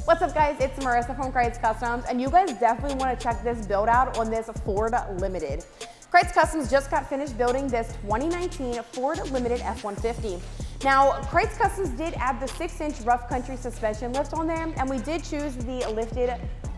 What's up guys, it's Marissa from Krietz Customs, and you guys definitely want to check this build out on this Ford Limited. Krietz Customs just got finished building this 2019 Ford Limited F-150. Now, Krietz Customs did add the 6-inch rough country suspension lift on there, and we did choose the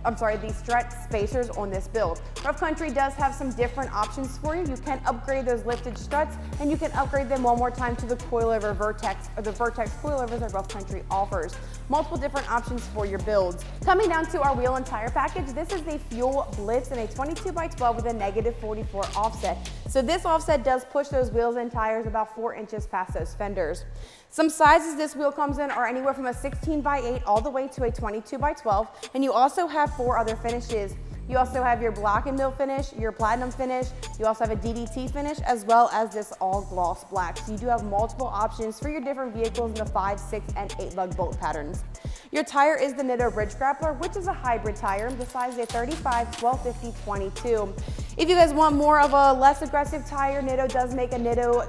the stretch spacers on this build. Rough country does have some different options for you. You can upgrade those lifted struts, and you can upgrade them one more time to the coilover Vertex, or the Vertex coilovers that rough country offers. Multiple different options for your builds. Coming down to our wheel and tire package, this is the Fuel Blitz in a 22x12 with a -44 offset. So this offset does push those wheels and tires about 4 inches past those fenders. Some sizes this wheel comes in are anywhere from a 16x8 all the way to a 22x12, and you also have 4 other finishes. You also have your black and milk finish, your platinum finish, you also have a DDT finish, as well as this all gloss black. So you do have multiple options for your different vehicles in the 5, 6, and 8 lug bolt patterns. Your tire is the Nitto Bridge Grappler, which is a hybrid tire. The size is a 35, 12, 50, 22. If you guys want more of a less aggressive tire, Nitto does make a Nitto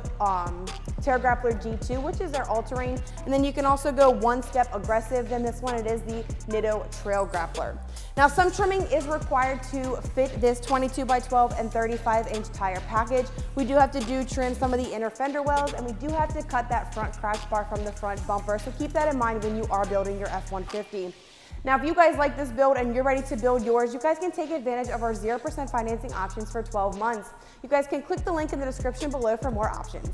Terra Grappler G2, which is their all-terrain. And then you can also go one step aggressive than this one. It is the Nitto Trail Grappler. Now, some trimming is required to fit this 22x12 and 35-inch tire package. We do have to trim some of the inner fender wells, and we do have to cut that front crash bar from the front bumper. So keep that in mind when you are building your F-150. Now, if you guys like this build and you're ready to build yours, you guys can take advantage of our 0% financing options for 12 months. You guys can click the link in the description below for more options.